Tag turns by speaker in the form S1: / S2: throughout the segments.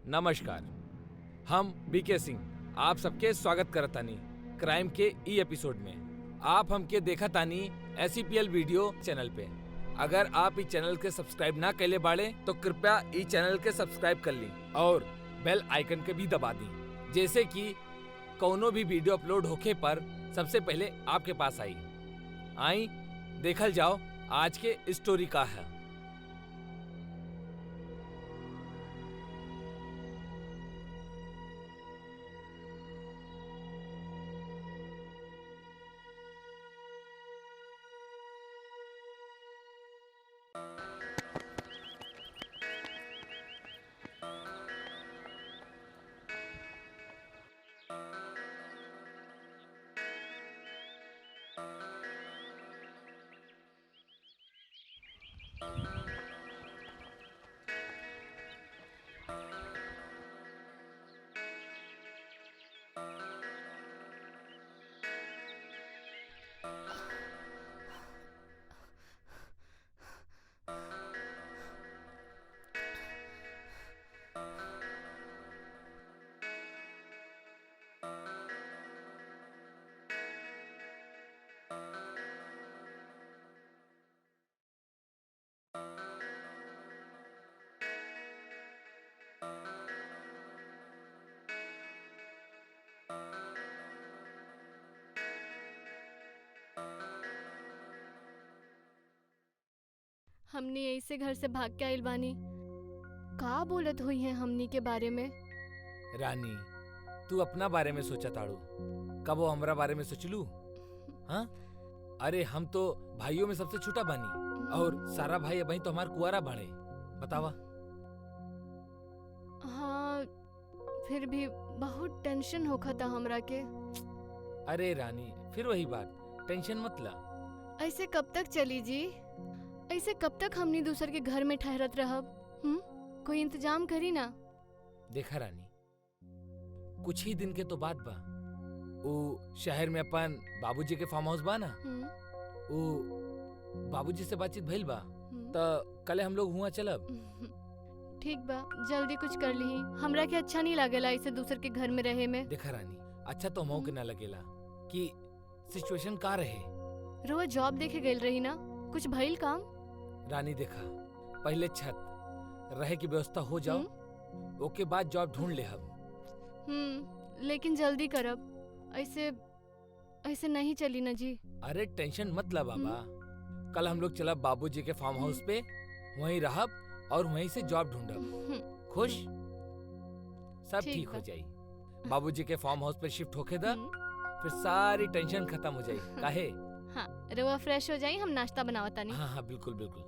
S1: नमस्कार, हम बीके सिंह आप सबके स्वागत करतानी क्राइम के ई एपिसोड में। आप हमके देखा तानी SCPL वीडियो चैनल पे। अगर आप इस चैनल के सब्सक्राइब ना कैले बाड़े तो कृपया इस चैनल के सब्सक्राइब कर ली और बेल आइकन के भी दबा दी, जैसे कि कौनो भी वीडियो अपलोड होखे पर सबसे पहले आपके पास आई देखल जाओ आज के स्टोरी का है।
S2: हमनी ऐसे घर से भाग के आइल बानी। का बोलत हुई है हमनी के बारे में?
S1: रानी, तू अपना बारे में सोचा ताड़ू, कब वो हमरा बारे में सोचलू? हाँ, अरे हम तो भाइयों में सबसे छोटा बानी और सारा भाई अभी तो हमार कुआरा बाड़े। बतावा।
S2: हाँ, फिर भी बहुत टेंशन होखा था हमरा के।
S1: अरे रानी, फिर वही बात, टेंशन मत ला।
S2: ऐसे कब तक चली जी? ऐसे कब तक हमनी दूसर के घर में ठहरत रहब? कोई इंतजाम करी ना।
S1: देखा रानी, कुछ ही दिन के तो बात बा, वो शहर में अपन बाबूजी के फार्म हाउस बा ना, वो बाबूजी से बातचीत भइल बा, तो कल हम लोग हुआ चलब।
S2: ठीक बा, जल्दी कुछ कर ली। हमरा के अच्छा नहीं लागेला ऐसे दूसर के घर में रहे में।
S1: देखा रानी, अच्छा तो मौके ना लगेला कि सिचुएशन का रहे।
S2: रोज जॉब देखे गइल रही ना, कुछ भइल काम?
S1: रानी देखा, पहले छत रहे की व्यवस्था हो जाओ, ओके बाद जॉब ढूंढ ले हम।
S2: लेकिन जल्दी करब, ऐसे नहीं चली ना जी।
S1: अरे टेंशन मत ला बाबा, कल हम लोग चलब बाबूजी के फार्म हाउस पे, वहीं रहब और वहीं से जॉब ढूंढब। खुश? सब ठीक हो जाई। बाबूजी के फार्म हाउस पे शिफ्ट होके दा, फिर सारी टेंशन खत्म हो जाई। काहे?
S2: हाँ, रवा फ्रेश हो जाई, हम नाश्ता बनावता नहीं।
S1: हाँ हाँ, बिल्कुल बिल्कुल।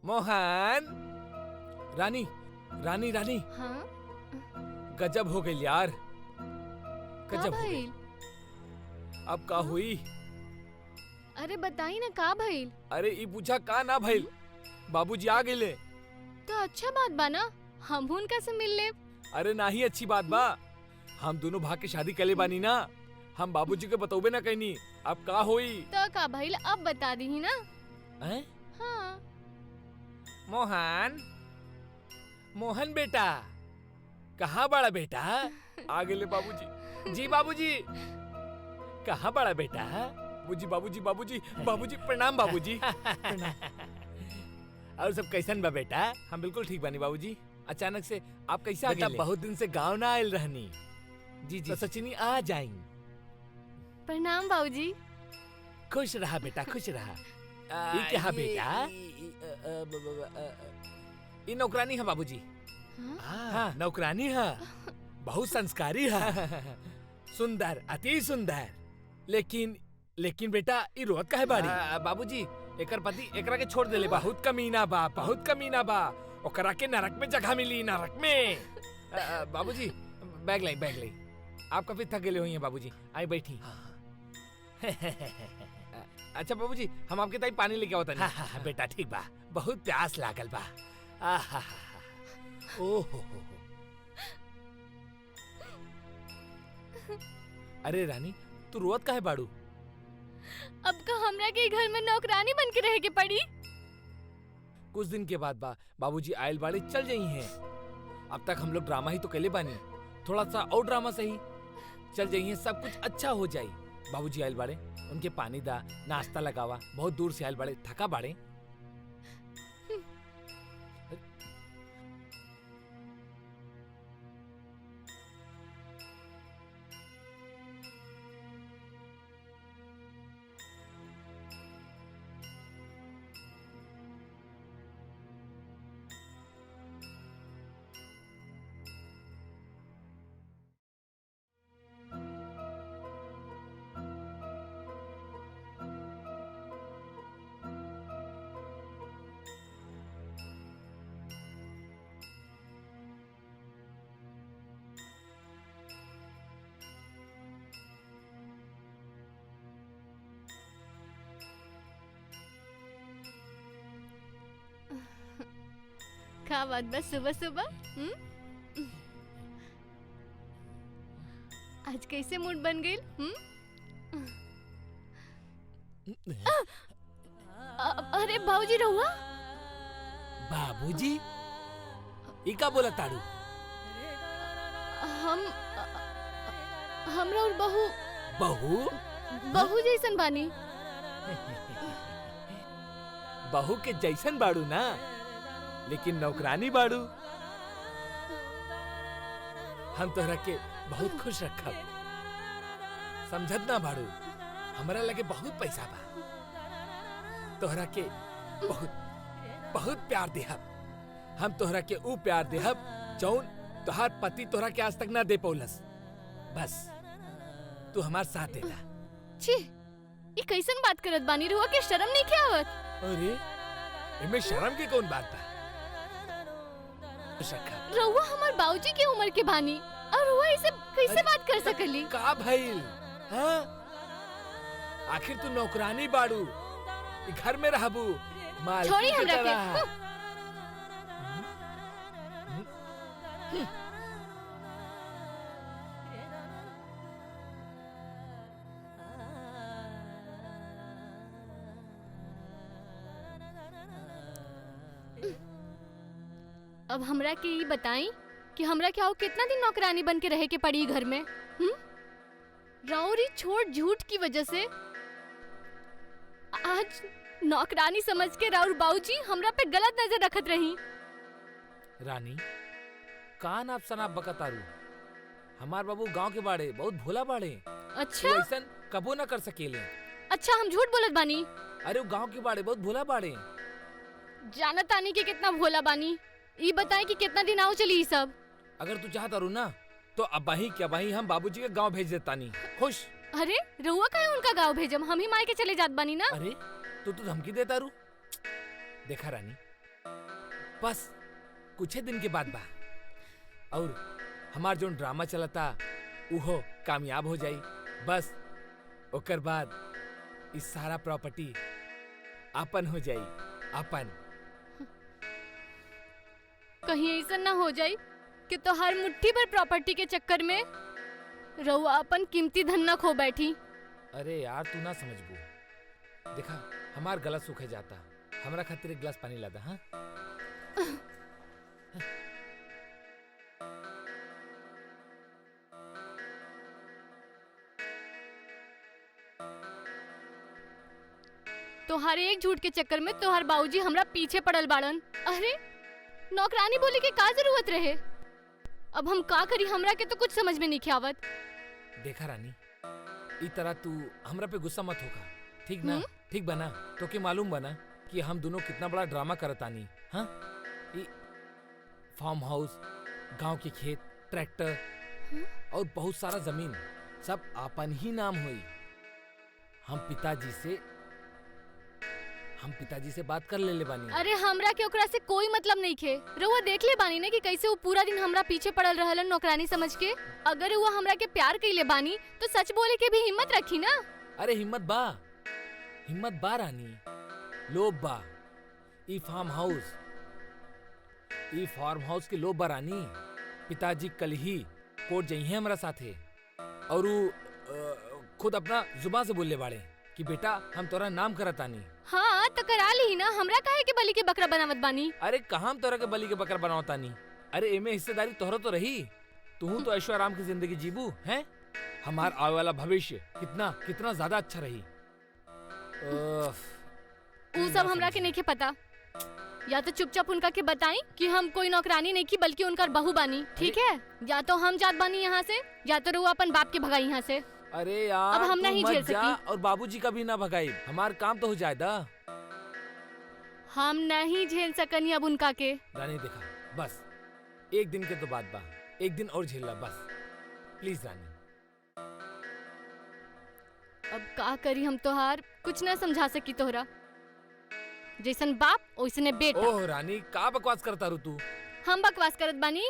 S1: मोहन, रानी रानी रानी,
S2: हाँ?
S1: गजब हो गई यार, गजब हो गई। अब का हुई?
S2: अरे बताई ना का भइल?
S1: अरे ई पूछा का ना भइल, बाबूजी आ गए।
S2: तो अच्छा बात बा ना, हम उनका से मिल ले।
S1: अरे नाही अच्छी बात बा, हम दोनों भाग के शादी कले बानी ना, हम बाबूजी के बतौबे ना कहनी। अब का होई?
S2: तो का भइल अब बता दी ही ना।
S1: हैं?
S2: हाँ।
S1: मोहन, मोहन बेटा, कहाँ बड़ा बेटा? आ गए बाबूजी। जी बाबूजी। कहाँ बड़ा बेटा? बाबूजी बाबूजी बाबूजी बाबूजी, प्रणाम बाबूजी। और सब कैसन बा बेटा? हम बिल्कुल ठीक बानी बाबूजी। अचानक से आप कैसे आ गए? बेटा बहुत दिन से गांव ना आयल रहनी। जी जी, तो सचिनी आ जाएंगी।
S2: प्रणाम बाबूजी।
S1: खुश रहा बेटा, खुश रहा। ये क्या बेटा? ये नौकरानी है बाबूजी। हाँ, नौकरानी है, बहुत संस्कारी है, सुंदर, अति सुंदर। लेकिन बेटा ये रोत का है बाड़ी? बाबूजी एकर पति एकरा के छोड़ देले। बहुत कमीना बा, बहुत कमीना बा। ओकरा के नरक में जगह मिली, नरक में। बाबूजी बैग लाई, बैग लाई। आप काफी थक गए हुई हैं बाबूजी, आई बैठी। अच्छा बाबूजी, हम आपके ताई पानी लेके आवत नहीं।
S3: हाँ, बेटा ठीक बा, बहुत प्यास लागल बा। ओहो।
S1: अरे रानी, तू रोवत काहे बाड़ू?
S2: अब का हमरा के घर में नौकरानी बन के रह के पड़ी।
S1: कुछ दिन के बाद बाबूजी आयल बाड़े चल जाई हैं। अब तक हम लोग ड्रामा ही तो कैले बानी, थोड़ा सा और ड्रामा सही। चल जाई हैं, सब कुछ अच्छा हो जाई। बाबूजी आयल बाड़े, उनके पानी दा, नाश्ता लगावा। बहुत दूर से आयल बाड़े, थका बाड़े।
S2: का बात बस सुबह सुबह। आज कैसे मूड बन गई? अरे बाबूजी रहुआ।
S1: बाबूजी ई का बोला ताड़ू?
S2: हमरा और बहू जैसन बानी।
S1: बहू के जैसन बाड़ू ना, लेकिन नौकरानी बाड़ू। हम तोहरा के बहुत खुश रखब, समझत ना बाड़ू? हमरा लगे बहुत पैसा बा, तोहरा के बहुत बहुत प्यार देहब। हम तोहरा के ऊ प्यार देहब जौन तोहार पति तोहरा के आज तक ना दे पौलस। बस तू हमार साथ देला।
S2: छी, ये कैसन बात करत बानी? रुआ के शर्म नहीं के आवत?
S1: अरे इनमें शर्म की कौन बात बा?
S2: रहुआ हमार बाबूजी के उम्र के बानी और रुआ इसे कैसे बात कर सकली?
S1: का भइल? हाँ? आखिर तू नौकरानी बाड़ू, घर में रहबू, मालकिन
S2: छोड़ी हमरा के। अब हमरा के ये बताई कि हमरा क्या हो कितना दिन नौकरानी बन के रहे के पड़ी घर में? राउरी छोट झूठ की वजह से आज नौकरानी समझ के राउर बाबूजी हमरा पे गलत नजर रखत रही।
S1: रानी कान आप सनाप बकतारू। हमार बाबू गांव के बाड़े बहुत भोला बाड़े।
S2: अच्छा
S1: ऐसन कबो ना कर सकेले।
S2: अच्छा हम झूठ बोलत बानी?
S1: अरे वो गांव के बाड़े बहुत भोला बाड़े।
S2: जानत आनी के कितना भोला बानी? ये बताएं कि कितना दिन आओ चली सब।
S1: अगर तू चाहता रू ना तो अबाही क्या बाही हम बाबूजी के गांव भेज देता नहीं। खुश?
S2: अरे रहुआ काहे उनका गांव भेजम? हम ही मार के चले जात बानी ना।
S1: अरे तू तो धमकी देता रू। देखा रानी, बस कुछ दिन के बाद बा और हमार जो ड्रामा चलता उहो कामयाब हो जाई। बस ओकर बाद इस सारा प्रॉपर्टी अपन हो जाई, अपन।
S2: कहीं ऐसा ना हो जाए कि तो हर मुट्ठी भर प्रॉपर्टी के चक्कर में रहुआ अपन कीमती धन न खो बैठी।
S1: अरे यार तू ना समझबू। देखा हमार गला सूखे जाता, हमरा खातिर एक गिलास पानी ला दा। हाँ
S2: तोहार एक झूठ के चक्कर में तोहार बाबूजी हमरा पीछे पड़ल बाड़न। अरे नौकरानी बोली के का जरूरत रहे? अब हम का करी? हमरा के तो कुछ समझ में नहीं आवत।
S1: देखा रानी, ई तरह तू हमरा पे गुस्सा मत होगा, ठीक ना? ठीक बना? तो के मालूम बना कि हम दोनों कितना बड़ा ड्रामा करतानी। हाँ, फार्म हाउस, गांव के खेत, ट्रैक्टर और बहुत सारा जमीन सब अपन ही नाम हुई। हम पिताजी से हम पिताजी से बात कर ले बानी।
S2: अरे हमरा के ओकरा से कोई मतलब नहीं खे। रउआ देख ले बानी ने कि कैसे वो पूरा दिन हमरा पीछे पड़ल रहलन नौकरानी समझ के। अगर वो हमरा के प्यार कइले बानी तो सच बोले के भी हिम्मत रखी ना।
S1: अरे हिम्मत बा रानी, लोभ बा। ई फार्म हाउस के लोभ बा रानी। पिताजी कल ही कोर्ट जई हैं हमरा साथे और खुद अपना जुबान से बोलले बाड़े कि बेटा हम तोरा नाम करतानी।
S2: हाँ तो करा ली ना, हमरा काहे के बलि के बकरा बनावत बानी।
S1: अरे कहाँ हम तोरा के बलि के बकरा बनावतानी। अरे एमे हिस्सेदारी तोहरा तो रही। तू तो ऐशो आराम की जिंदगी जीबू हैं। हमार आने वाला भविष्य कितना कितना ज्यादा अच्छा रही।
S2: ऊ सब हमरा के नहीं के पता। या तो चुपचाप उनका के बताई कि हम कोई नौकरानी नहीं की बल्कि उनका बहू बानी, ठीक है। या तो हम जात बानी यहाँ से या तो रउआ अपन बाप के भगाई यहाँ से।
S1: अरे यार
S2: अब हम
S1: तू
S2: नहीं
S1: मत
S2: झेल
S1: जा
S2: सकी।
S1: और बाबूजी का भी ना भगाई। हमार काम तो हो जाएगा।
S2: हम नहीं झेल सकनी अब उनका के।
S1: रानी देखा, बस एक दिन के तो बात बा, एक दिन और झेलना बस, प्लीज रानी।
S2: अब का करी हम तोहार कुछ ना समझा सकी तोहरा। जैसन बाप ओइसने बेटा।
S1: ओह रानी का बकवास करता रू तू।
S2: हम बकवास करत बानी,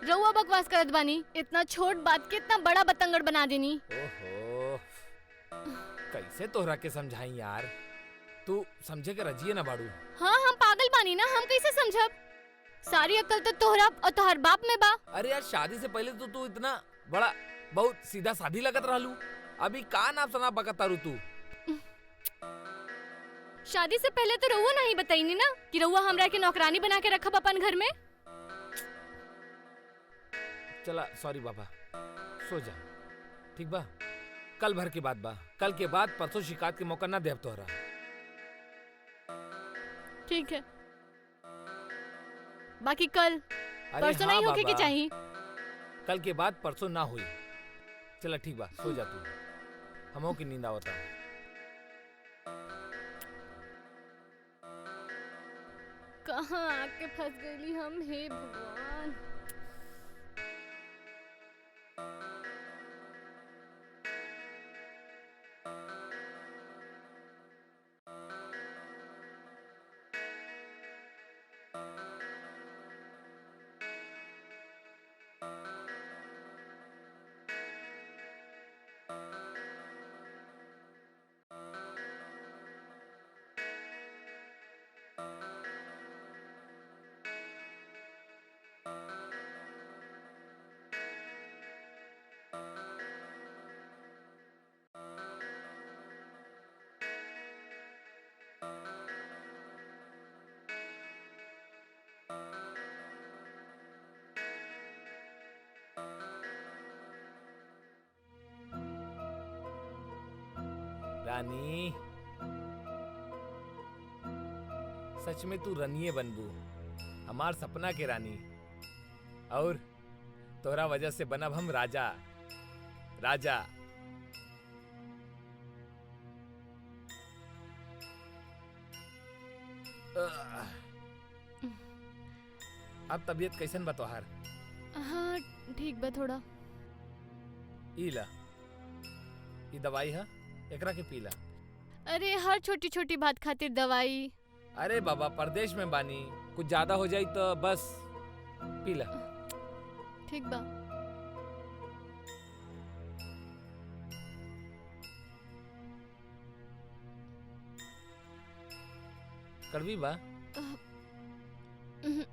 S2: रउआ बकवास करत बानी। इतना छोट बात के इतना बड़ा बतंगड़ बना देनी।
S1: ओहो कैसे तोहरा के समझाई यार। तू समझे के रजिए ना बाड़ू।
S2: हाँ हम पागल बानी ना, हम कैसे समझब। सारी अकल तो तोहरा और तोहर बाप में बा।
S1: अरे यार शादी से पहले तो तू इतना बड़ा बहुत सीधा साधी लगत रहलू। अभी का नाम सना बकता रू तू।
S2: शादी से पहले तो रउआ नहीं बताईनी ना कि रउआ हमरा के नौकरानी बना के रखब अपन घर में।
S1: चला सॉरी बाबा, सो जा ठीक बा। कल भर की बात बा, कल के बाद परसों शिकायत के मौका ना देब तोहरा।
S2: ठीक है, बाकी कल परसों
S1: हाँ
S2: नहीं होके के
S1: बाबा,
S2: चाहिए।
S1: कल के बाद परसों ना हुई। चला ठीक बा, सो जा तू, हमो की नींद आवता।
S2: कहाँ आके फंस गईली हम, हे भगवान।
S1: रानी सच में तू रनिए बनबू, हमार सपना के रानी। और तोरा वजह से बनब हम राजा। राजा अब तबीयत कैसन बा तोहार?
S2: हाँ ठीक बा थोड़ा।
S1: ई ला, ई दवाई है, एकरा के पीला।
S2: अरे हर छोटी छोटी बात खातिर दवाई।
S1: अरे बाबा परदेश में बानी, कुछ ज्यादा हो जाई तो बस पीला।
S2: ठीक बा।
S1: कड़वी बा?
S2: उहुं।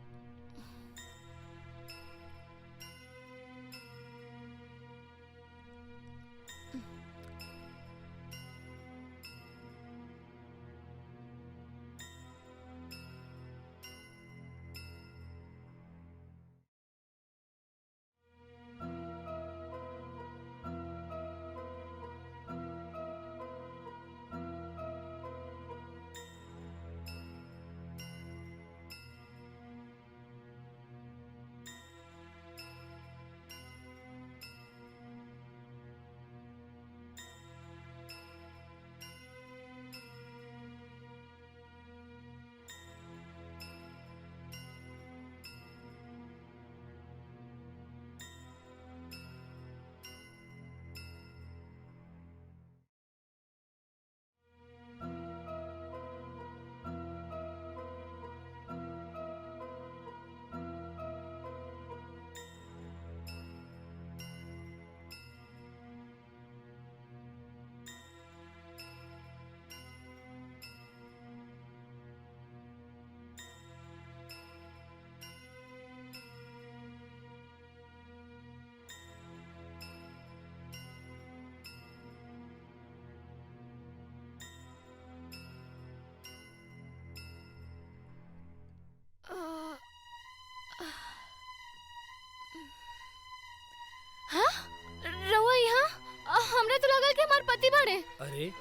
S2: में।
S1: अरे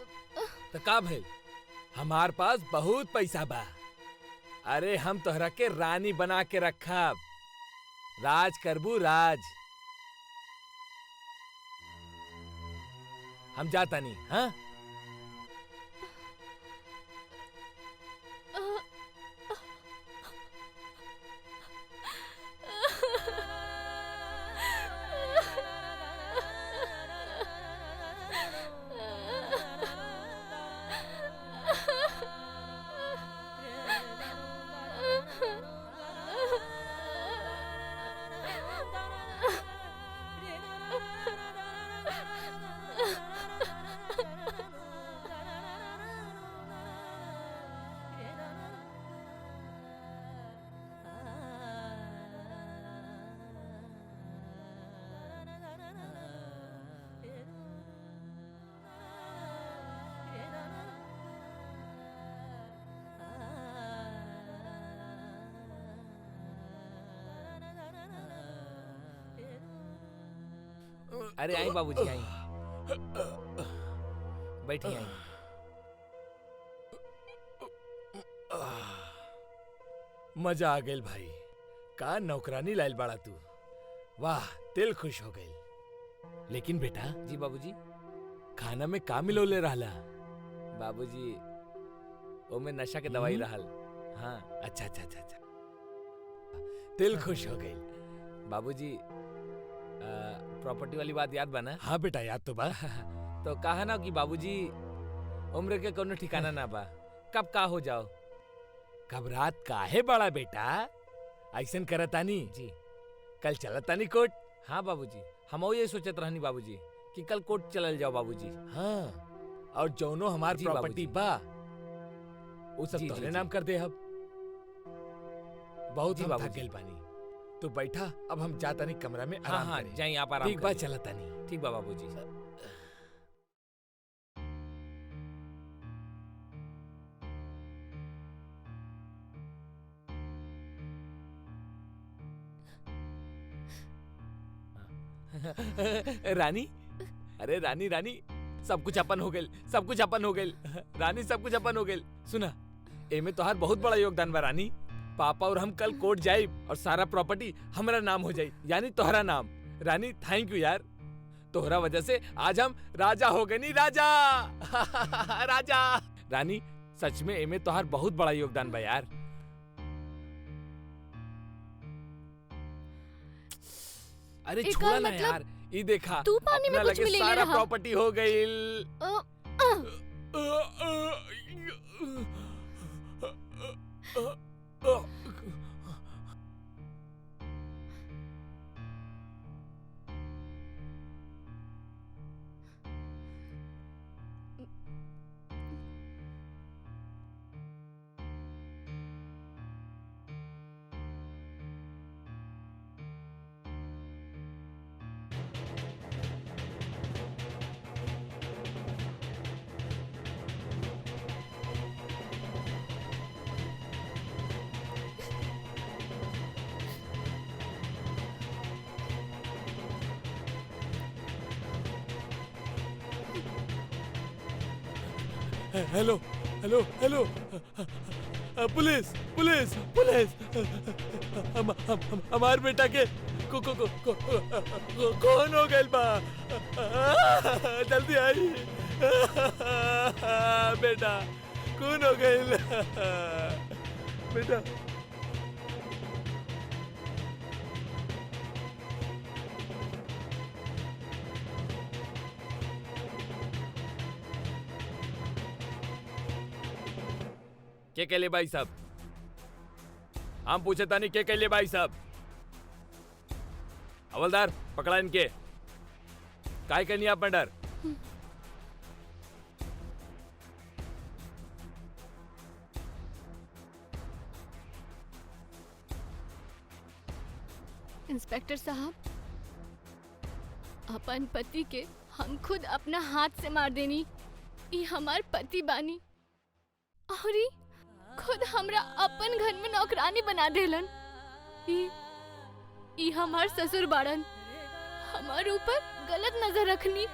S1: तो का भइल? हमार पास बहुत पैसा बा। अरे हम तोहरा के रानी बना के रखब। राज करबू राज। हम जाता नहीं। हाँ अरे आई बाबूजी आई। बैठी आई। मजा आ गई भाई। का नौकरानी लाइल बाड़ा तू। वाह दिल खुश हो गई। लेकिन बेटा। जी बाबूजी। खाना में का मिलोले रहला? बाबूजी ओमे नशा के दवाई रहल। हाँ अच्छा अच्छा अच्छा अच्छा। दिल खुश हो गई। बाबूजी प्रॉपर्टी वाली बात याद बना? हाँ बेटा याद तो बा। तो कहा ना कि बाबूजी उम्र के कोनो ठिकाना ना बा, कब का हो जाओ। कब रात काहे बड़ा बेटा? ऐसन करतानी जी। कल चलतानी कोर्ट। हाँ बाबूजी हम ये सोचत रहनी बाबूजी कि कल कोर्ट चलल जाओ बाबूजी। हाँ और जौनो हमार प्रॉपर्टी बा वो सब तोहरे नाम कर दे। अब बहुत हम थक गइल बानी। तो बैठा अब हम जाता नहीं कमरा में आराम करें। हाँ जाइए आप आराम। ठीक बा चलता नहीं। ठीक बा बाबूजी। रानी अरे रानी रानी सब कुछ अपन हो गइल। सब कुछ अपन हो गइल। रानी सब कुछ अपन हो गइल। सुना एमे तोहार बहुत बड़ा योगदान बा रानी। पापा और हम कल कोर्ट जाए और सारा प्रॉपर्टी हमारा नाम हो जाए, यानी तोहरा नाम। रानी थैंक यू यार। तोहरा वजह से आज हम राजा हो गए। नहीं राजा। राजा। रानी सच में एमे तोहार बहुत बड़ा योगदान बा यार। अरे छोड़ा ना यार। ये देखा
S2: तू पानी में कुछ मिले
S1: सारा प्रॉपर्टी हो गई। Hello hello hello police police police. हमार बेटा के कौन हो गए बा? जल्दी आई। बेटा कौन हो गए? बेटा के कहले भाई साहब? हम पूछे तानी के कहले भाई साहब? हवलदार पकड़ा इनके। काय करनी आप मर्डर?
S2: इंस्पेक्टर साहब अपन पति के हम खुद अपना हाथ से मार देनी। ई हमार पति बानी और ई खुद हमरा अपन घर में नौकरानी बना देलन। ई हमार ससुर बाड़न। हमार ऊपर गलत नजर रखनी।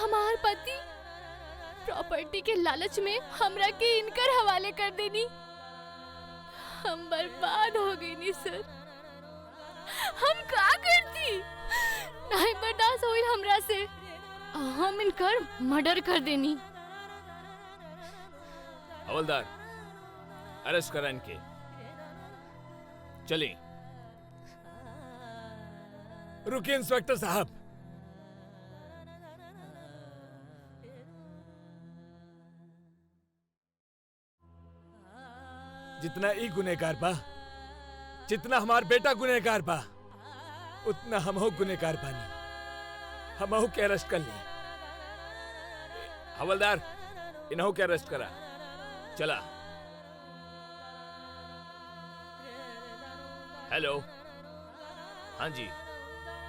S2: हमार पति प्रॉपर्टी के लालच में हमरा के इनकर हवाले कर देनी। हम बर्बाद हो गई नी सर। हम का करती? नहीं बर्दाश्त होइल हमरा से। हम इनकर मर्डर कर देनी।
S1: हवलदार, अरेस्ट करा इनके। चलिए। रुकिए इंस्पेक्टर साहब। जितना ई गुनेगार बा, जितना हमार बेटा गुनेगार बा, उतना हमहू गुनेगार बानी। हमहू के अरेस्ट कर ली। हवलदार, इन्हों के अरेस्ट करा। चला। हेलो। हाँ जी,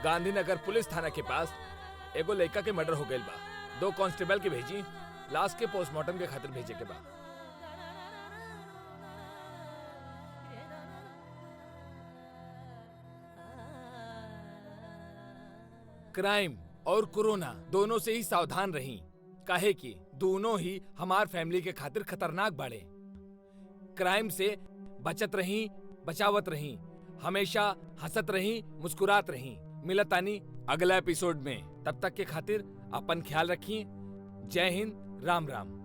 S1: गांधीनगर पुलिस थाना के पास एगो लड़का के मर्डर हो गइल बा। 2 कांस्टेबल के भेजी, लाश के पोस्टमार्टम के खातिर भेजे के बा। क्राइम और कोरोना दोनों से ही सावधान रही, काहे कि दोनों ही हमार फैमिली के खातिर खतरनाक बाड़े। क्राइम से बचत रही, बचावत रही, हमेशा हंसत रही, मुस्कुरात रही। मिलतानी अगला एपिसोड में। तब तक के खातिर अपन ख्याल रखिए। जय हिंद, राम राम।